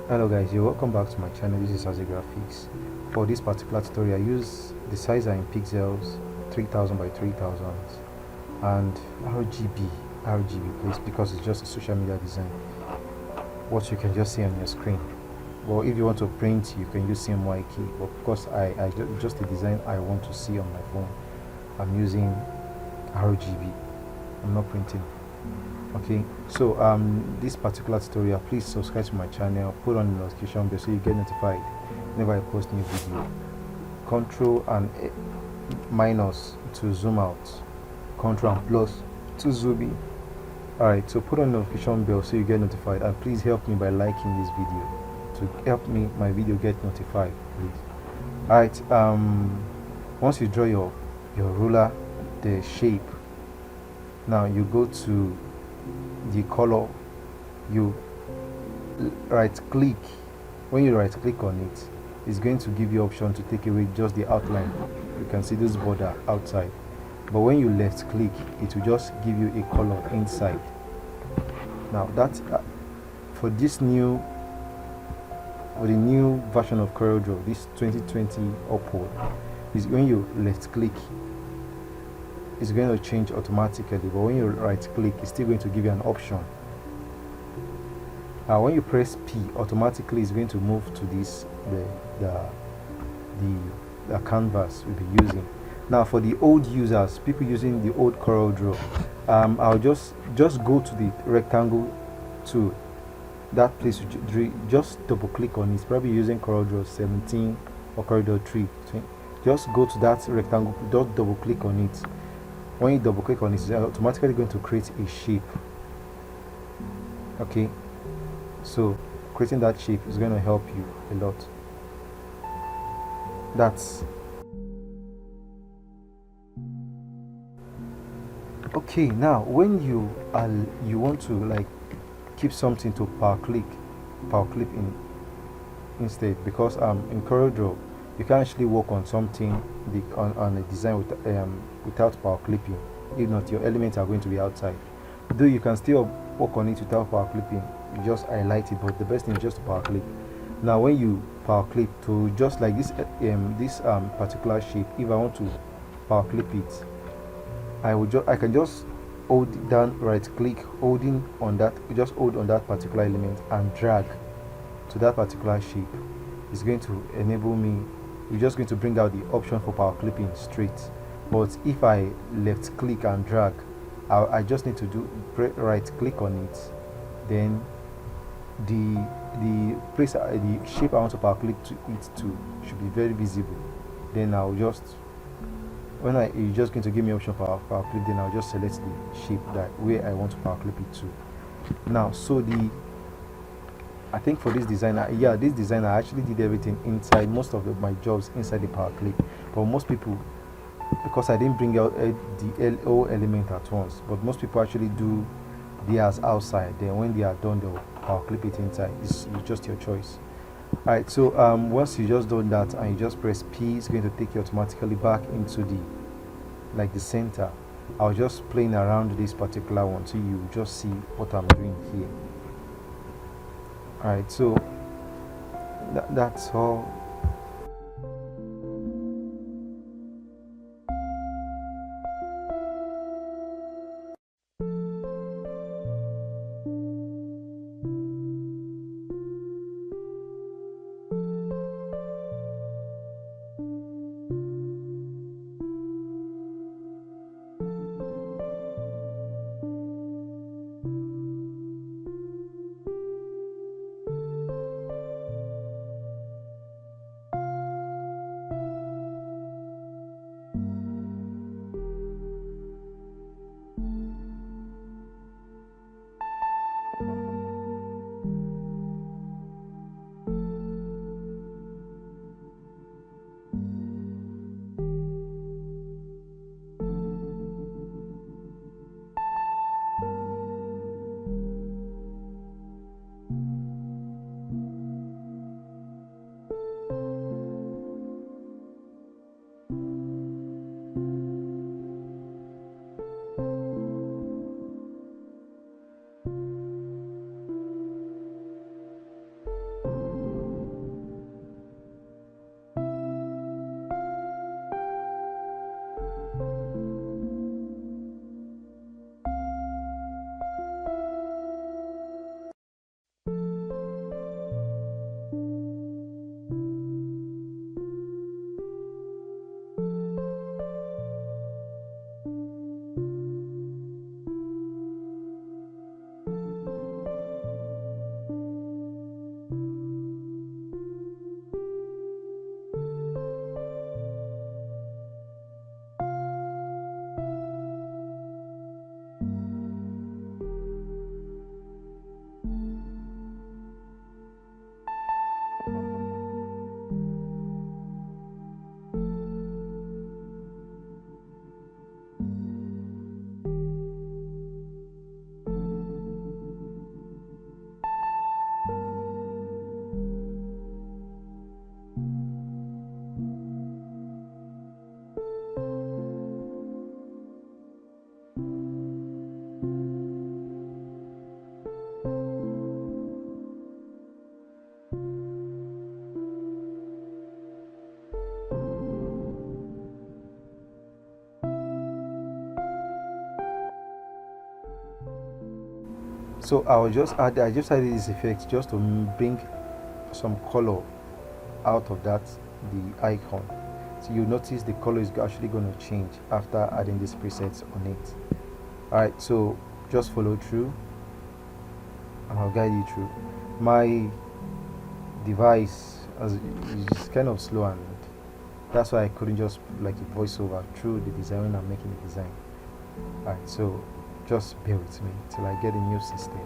Hello guys, you're welcome back to my channel. This is Azi Graphics. For this particular tutorial, I use the size are in pixels 3000 by 3000 and RGB please, because it's just a social media design, what you can just see on your screen. Well, if you want to print, you can use CMY key, but because just the design I want to see on my phone, I'm using RGB. I'm not printing. Okay, so this particular tutorial, please subscribe to my channel, put on the notification bell so you get notified whenever I post new video. Control and minus to zoom out, control and plus to zoom in. Alright, so put on the notification bell so you get notified, and please help me by liking this video to help me my video get notified, please. Alright, once you draw your ruler, the shape, now you go to the color, you right click. When you right click on it, it's going to give you option to take away just the outline. You can see this border outside, but when you left click, it will just give you a color inside. Now that's for this new the new version of CorelDraw, this 2020 upward, is when you left click, it's going to change automatically, but when you right click, it's still going to give you an option. When you press P, automatically it's going to move to this the canvas we'll be using. Now for the old users, people using the old CorelDraw, I'll just go to the rectangle tool, that place, just double click on it. It's probably using CorelDraw 17 or CorelDraw 3. Just go to that rectangle, just double click on it. When you double click on it, it's automatically going to create a shape. Okay, so creating that shape is going to help you a lot. That's okay. Now when you want to like keep something to power clip in instead, because in CorelDraw you can actually work on something on a design without power clipping. If not, your elements are going to be outside. Though you can still work on it without power clipping, you just highlight it, but the best thing is just to power clip. Now when you power clip to just like this particular shape, if I want to power clip it, I can just hold down, right click, holding on that, just hold on that particular element and drag to that particular shape. It's going to enable me, you're just going to bring out the option for power clipping straight. But if I left click and drag, I just need to do right click on it, then the place, the shape I want to power clip to it to should be very visible. Then I'll just, when you're just going to give me option for power clip, then I'll just select the shape that where I want to power clip it to. Now, so I think for this designer, this designer actually did everything inside, most of my jobs inside the power clip. But most people, because I didn't bring out the LO element at once, but most people actually do theirs outside. Then when they are done, they'll power clip it inside. It's just your choice. Alright, so once you just done that and you just press P, it's going to take you automatically back into the center. I was just playing around this particular one so you just see what I'm doing here. Alright, so that's all. So I just added this effect just to bring some color out of that the icon. So you notice the color is actually going to change after adding these presets on it. Alright, so just follow through and I'll guide you through. My device is kind of slow, and that's why I couldn't just like a voiceover through the design when I'm making the design. Alright, so just bear with me till I get a new system.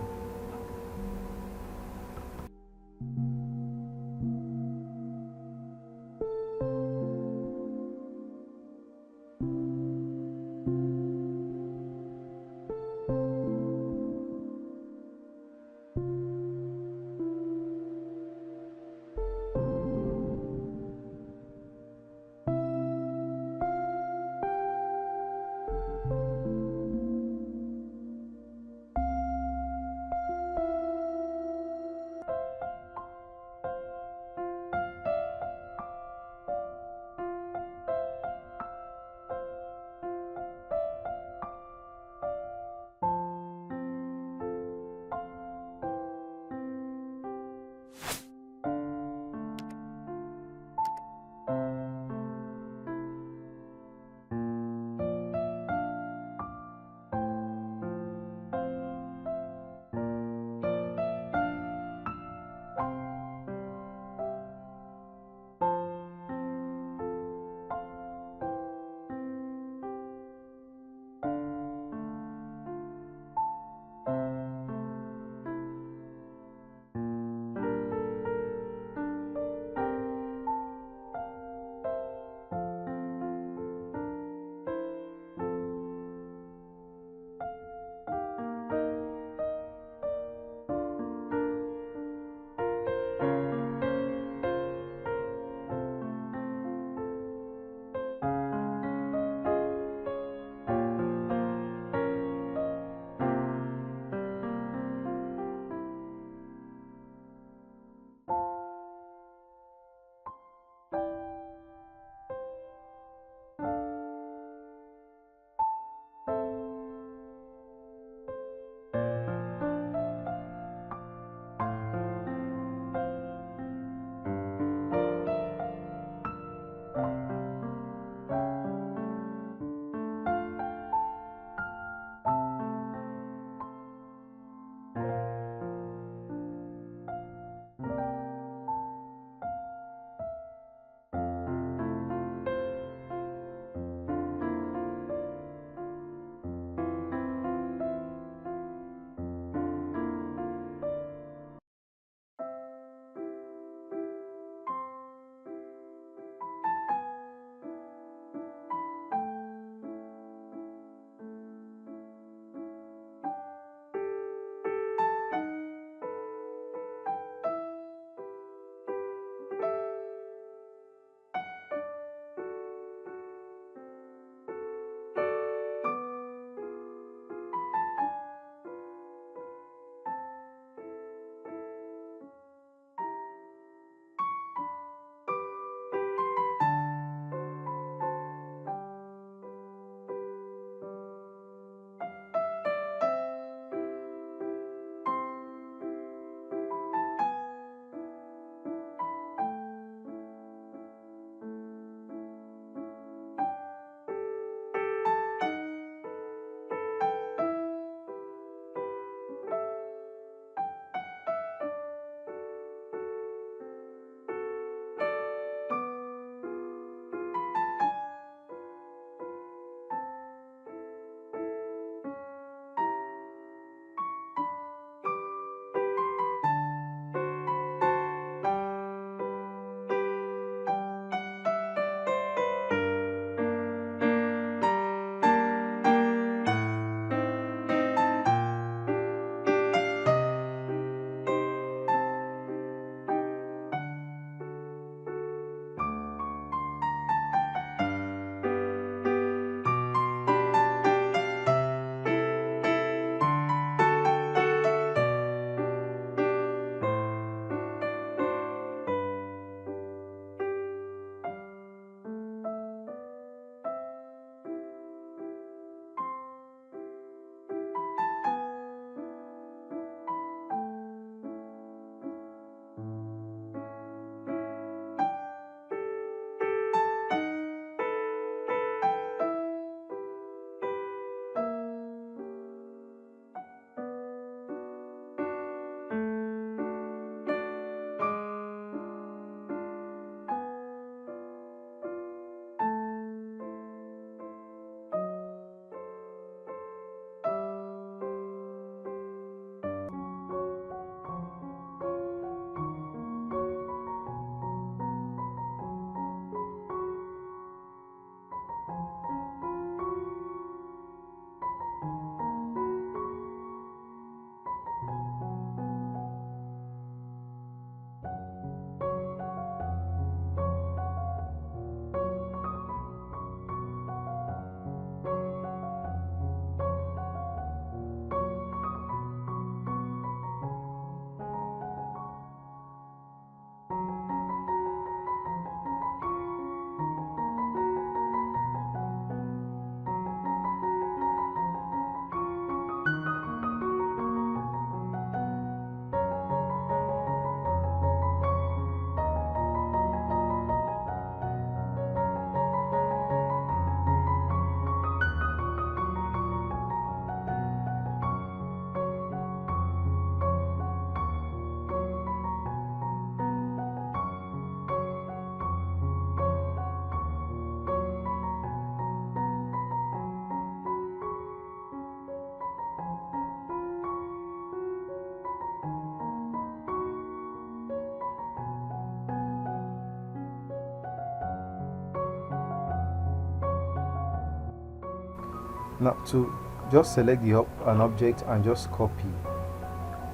Now to just select an object and just copy,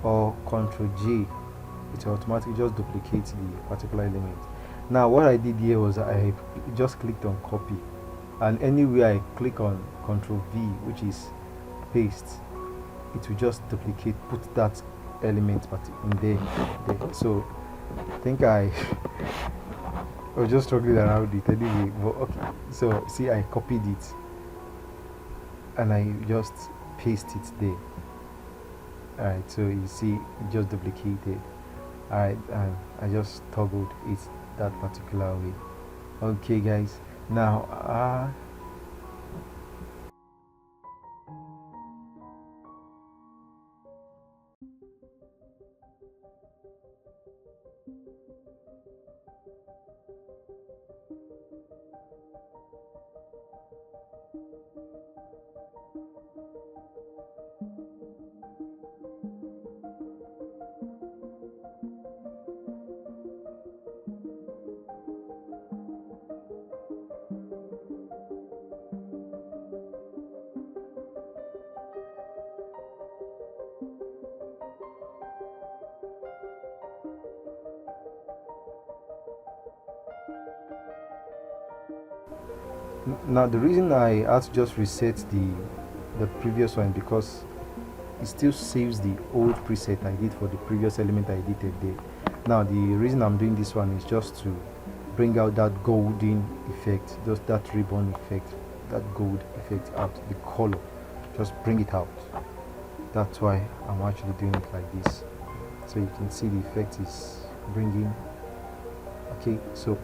or Ctrl J, it will automatically just duplicate the particular element. Now what I did here was I just clicked on copy, and anywhere I click on Ctrl V, which is paste, it will just duplicate, put that element but in there. So I think I was just struggling around it anyway, but okay. So see, I copied it and I just paste it there. Alright, so you see it just duplicated. Alright, and I just toggled it that particular way. Okay guys, now now the reason I had to just reset the previous one, because it still saves the old preset I did for the previous element I edited there. Now the reason I'm doing this one is just to bring out that golden effect, just that ribbon effect, that gold effect out, the color, just bring it out. That's why I'm actually doing it like this, so you can see the effect is bringing. Okay, so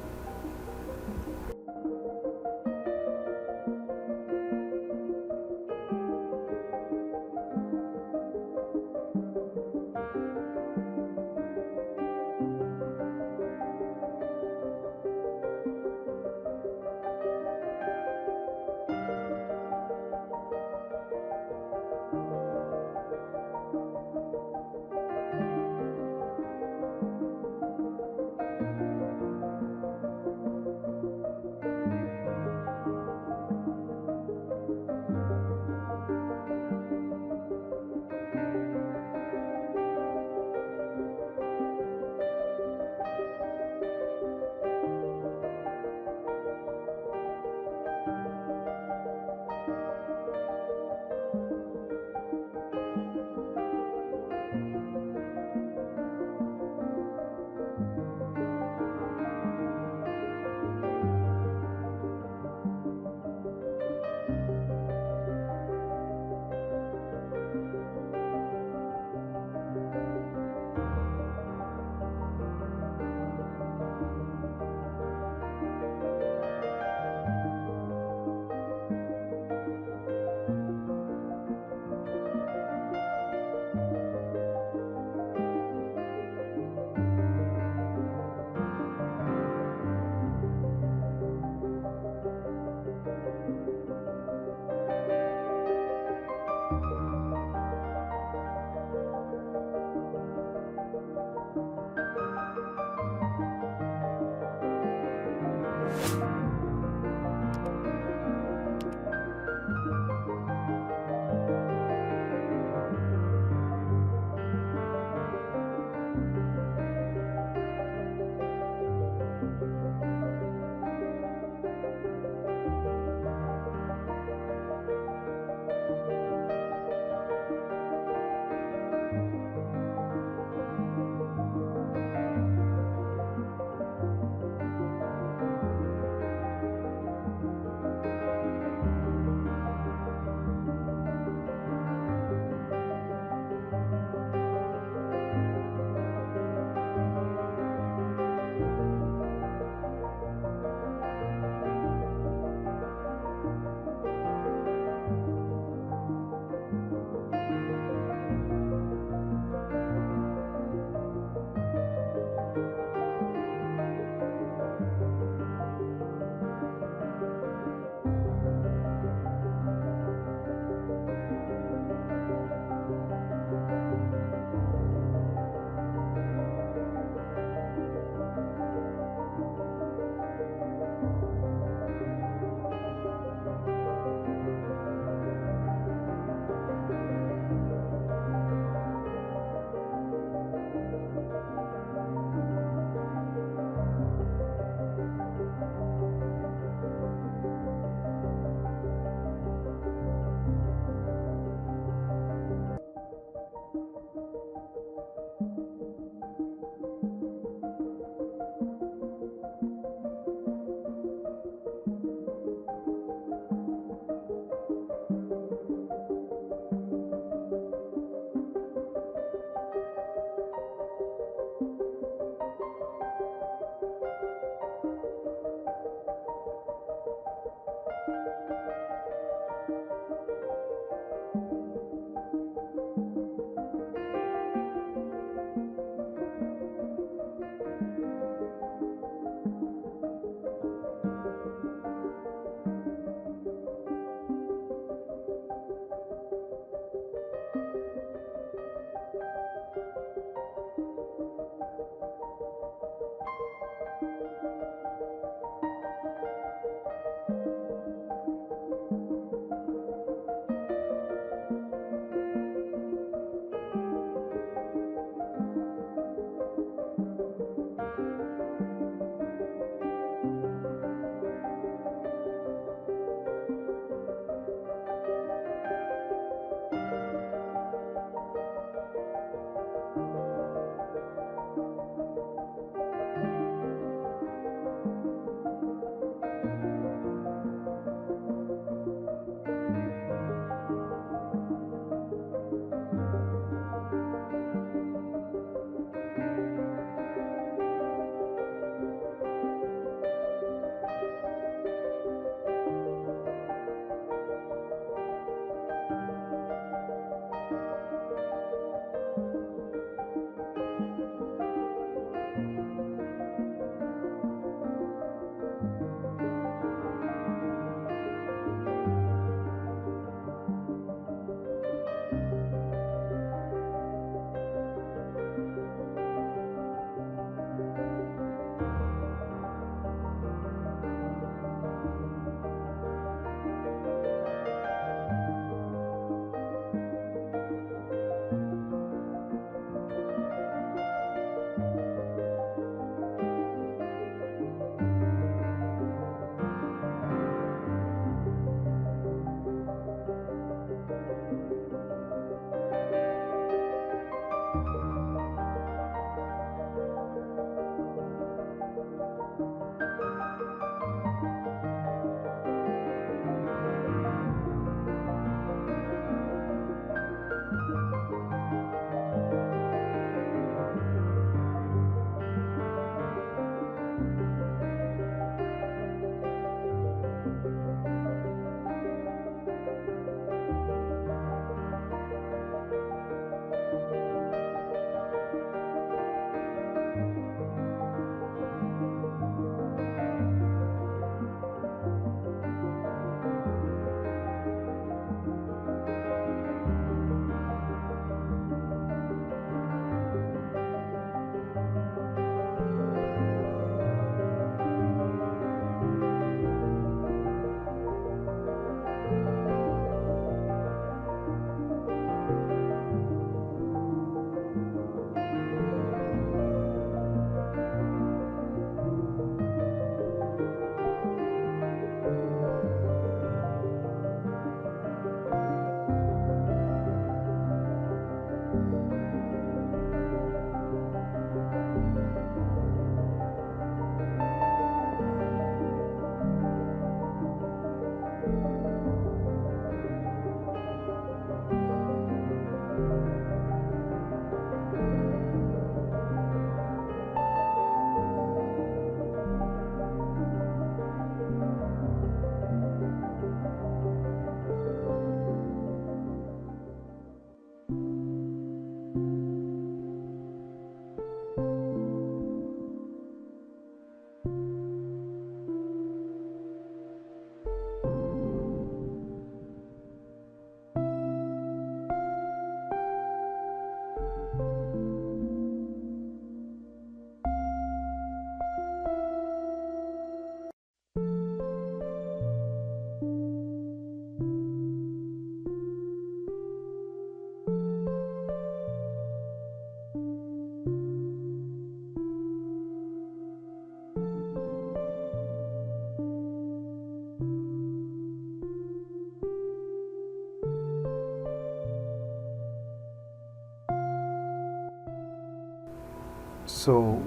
So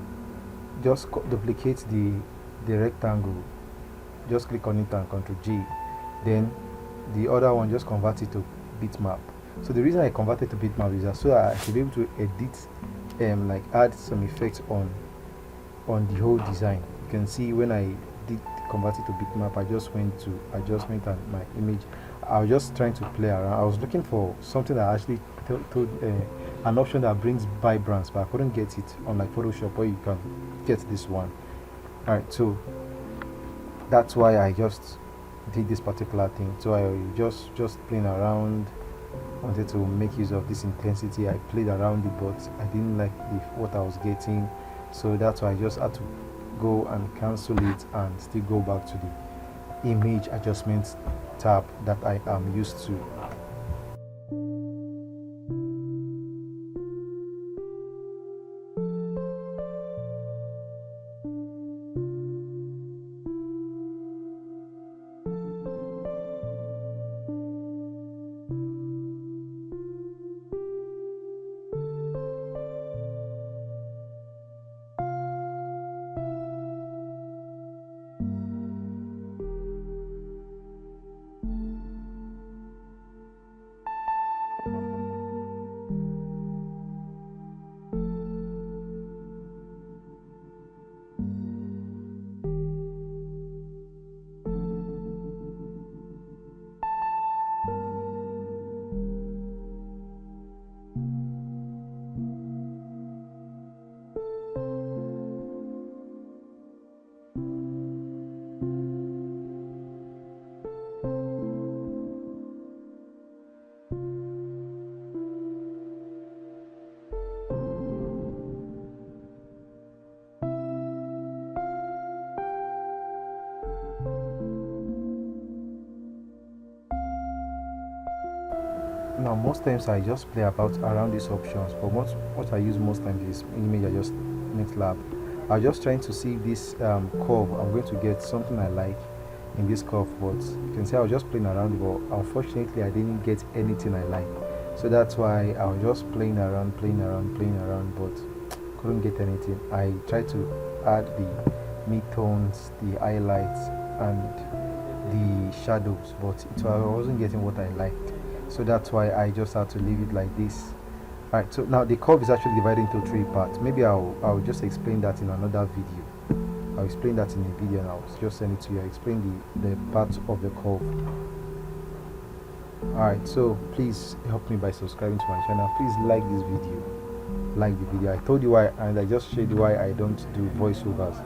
just duplicate the rectangle, just click on it and Ctrl G, then the other one just convert it to bitmap. So the reason I converted to bitmap is that so that I should be able to edit, like add some effects on the whole design. You can see when I did convert it to bitmap, I just went to adjustment and my image. I was just trying to play around. I was looking for something that actually told an option that brings vibrance, but I couldn't get it on like Photoshop where you can get this one. Alright, so that's why I just did this particular thing. So I just playing around, wanted to make use of this intensity. I played around it, but I didn't like what I was getting, so that's why I just had to go and cancel it and still go back to the image adjustment tab that I am used to. Now most times I just play about around these options, but what I use most times is image adjustment lab. I'm just trying to see this curve. I'm going to get something I like in this curve, but you can see I was just playing around it, but unfortunately I didn't get anything I like. So that's why I was just playing around, but couldn't get anything. I tried to add the midtones, the highlights, and the shadows, but I wasn't getting what I liked. So that's why I just had to leave it like this. Alright, so now the curve is actually divided into 3 parts. Maybe I'll just explain that in another video. I'll explain that in a video and I'll just send it to you. I'll explain the parts of the curve. Alright, so please help me by subscribing to my channel. Please like this video. Like the video. I told you why, and I just showed you why I don't do voiceovers.